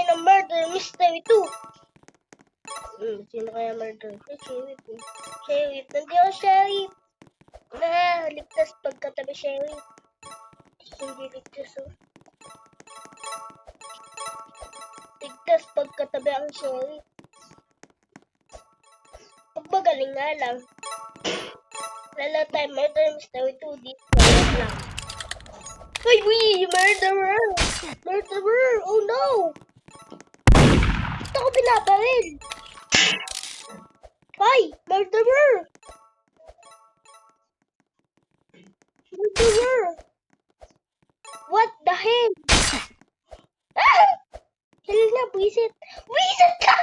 tayo ng Murder Mystery 2. Sino kaya murder? Sheriff. Sheriff. Nandiyan ako, Sheriff. Ligtas pagkatabi, Sheriff. Hindi ligtas, oh. Ligtas pagkatabi ang Sheriff. Pagmagaling nga lang. Lala tayo Murder Mystery 2 dito. Lang. Ay, murderer! Murderer! Oh no! Ito ko pinabaril! Ay! Murderer! Murderer! What the hell? Ah! Hell na, buisit! Buisit ka!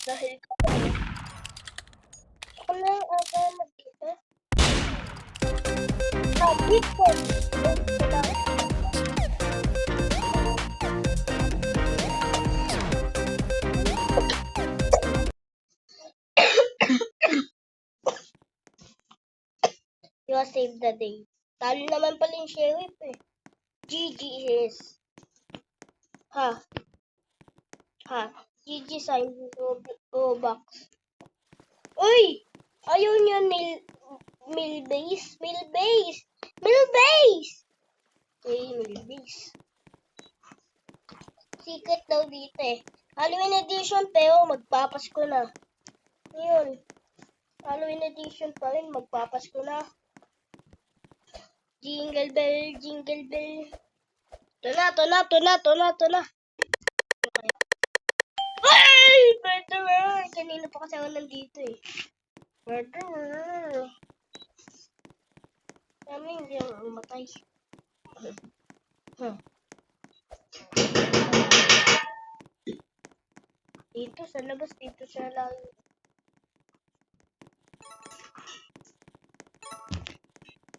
Dahil ka ako na ang aga magkita. Wait ko! You save the day. Talo naman pala yung Sheriff eh. GG is. Ha? GG sign Robux. Uy! Ayaw niya Milbase. Okay, Milbase. Secret daw dito eh. Halloween edition pero magpapasko na. Yun. Halloween edition pa rin, magpapasko na. Jingle bell, jingle bell. Ito na. Ay! Murderer! Kanina pa kasi ako nandito eh. Murderer! Kami hindi ako umatay. Dito sa labas, dito siya lang.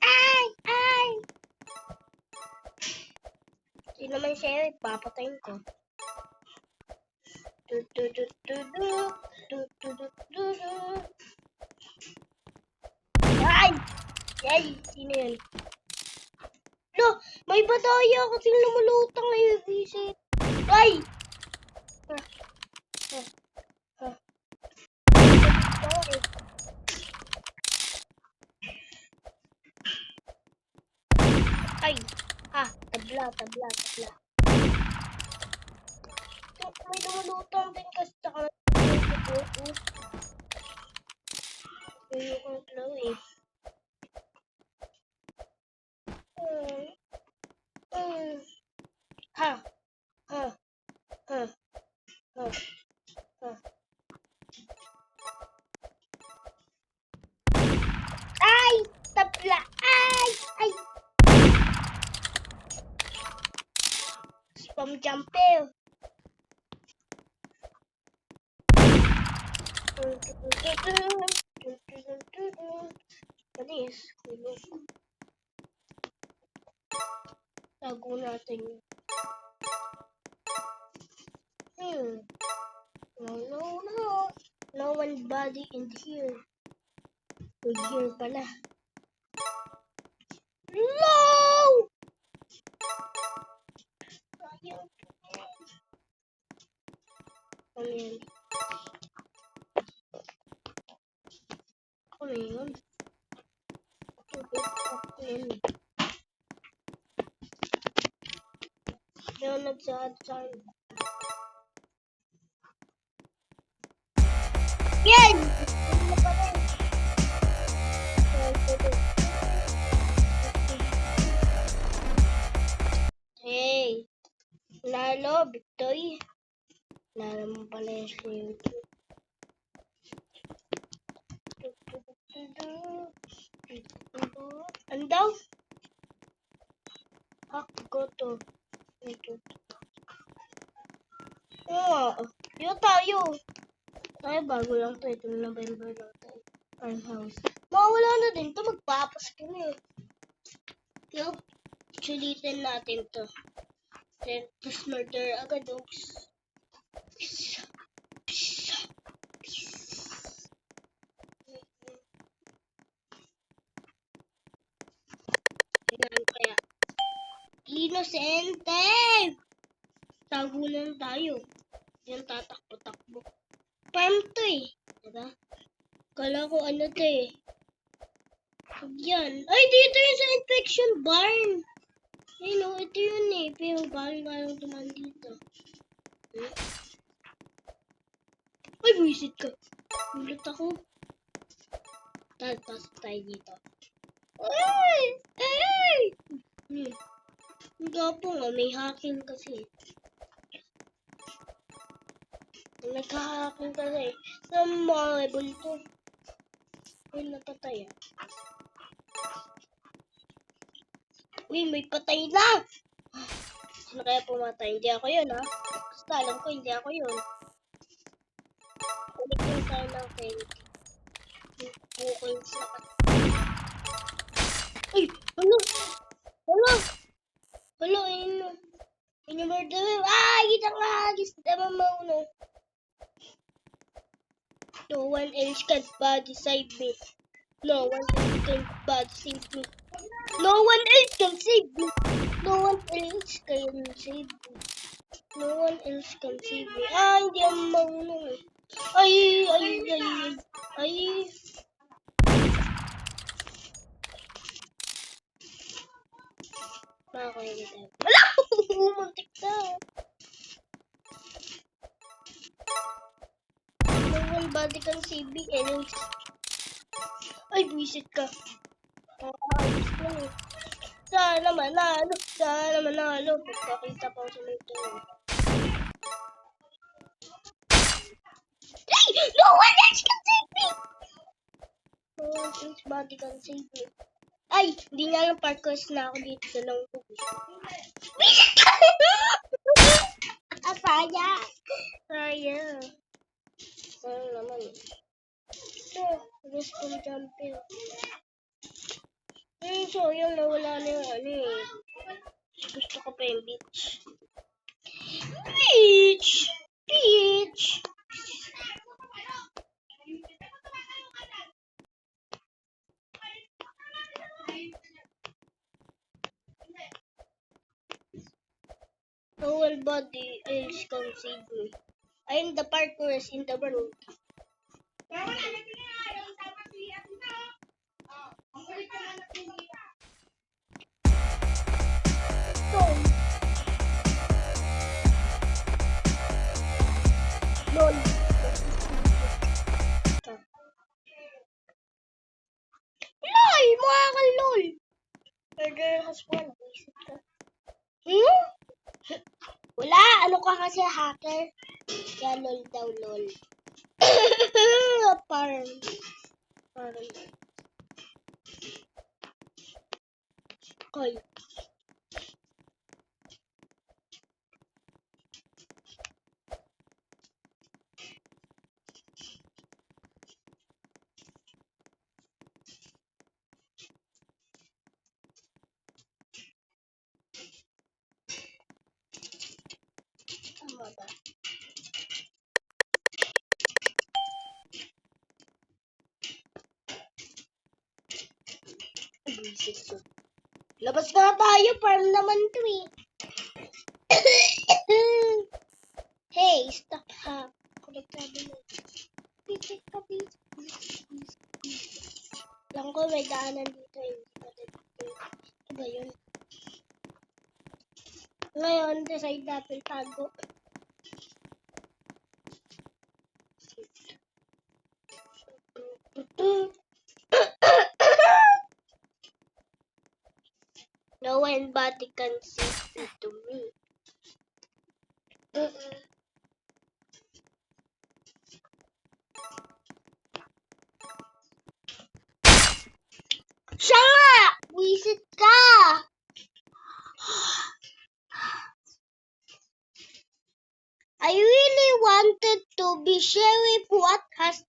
Ay! Hindi naman siya, papatayin ko. Ay! Sino yun? No! May badaya kasing lumulutang ngayon, visit. Ay! Ay! Tabla. May lumulutang din kasi saka ayoko lang eh. Ay! Tabla! Ay! Spam jumper! Panis, kulog. Tago natin yun. No one body in here. Good here pala. No! Ano yun? Yung nagsaad-saad. Yan! Hey! Lalo, Victory. Lalo mo pala yung sleeve. Ano daw? Hack ko to. Yun tayo. Ay, bago lang to. Itong November lang tayo. Farmhouse. Mawala na din to. Magpapas kami. Yup. Sulitin natin to. Let's murder agad. Oops. inosente! Tago lang tayo. Yan tatakbo-takbo. Farm to eh. Diba? Kala ko ano to eh. Yan. Ay, dito yun sa infection barn. Ayun o, ito yun eh. Pero bakit nga lang tuman dito? Ay, buisit ka. Ulit ako. Pasok tayo dito. Ay! Ay! Ang gapo nga, may hacking kasi. Nagka-hacking kasi. Saan mga level to? Ay, napatay ah. Uy, may patay na! Sino kaya pumatay? Hindi ako yun ha. Basta alam ko, hindi ako yun. Ulit lang tayo ng friend. Coins na ka. Ay! Ano? Ano? Hello, ayun. Murder wave. Ah, kita nga. Gusto naman mauno. No one else can body save me. No one else can body save me. No one else can save me. No one else can save me. No one else can save me. Ah, hindi ako mauno. Ay. Makakaya tayo. Wala! Muntik na. No one body can save me. Anyways. Ay, buisit ka. Ayos na eh. Sana manalo. Sana manalo. Pagkakita pa ako sa may tulong. Hey! No one else can save me! No one else body can save me. Ay! Hindi nga lang parkour na ako dito sa lang ko. Buisit ka! Sayang. Sayang. Sayang naman eh. So, gusto kong jumping. So, yung nawala na yung ano eh. Gusto ko pa yung beach. Beach! Beach! No one body else can save me. I am the parkourist in the world. LOL. LOL! Mukha kang LOL! Murder has one. Isip ka. Wala! Ano ka kasi hacker? Kaya LOL daw LOL. Parang. Koy. Tama ba? Labas na tayo, farm naman to eh. Hey, stop ha. Konektado mo. Pitik ka, Lang ko may daanan dito eh. Ano ba yun? Ngayon, decide natin tago. No one body can see it to me. Siya nga! Wisit ka! I really wanted to be sheriff. What has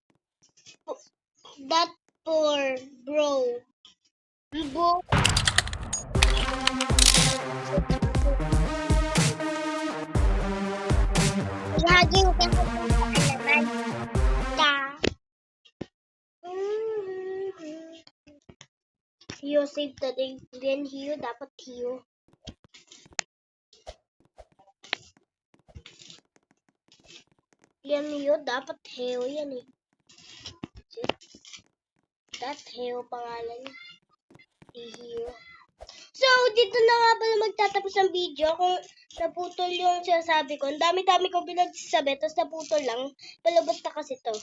that for, bro? Bro. Laging kasi naman ka. Hio save the day. Then Hio dapat Hio. Yan yun, dapat Heo yan eh. That Heo pangalan niya. Heo. So, dito na nga pala magtatapos ang video. Kung naputol yung sinasabi ko, ang dami-dami ko pinagsasabi, tapos naputol lang. Palabot na kasi to.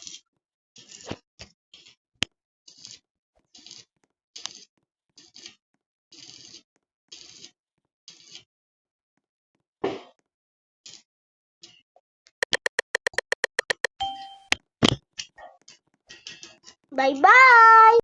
Bye-bye!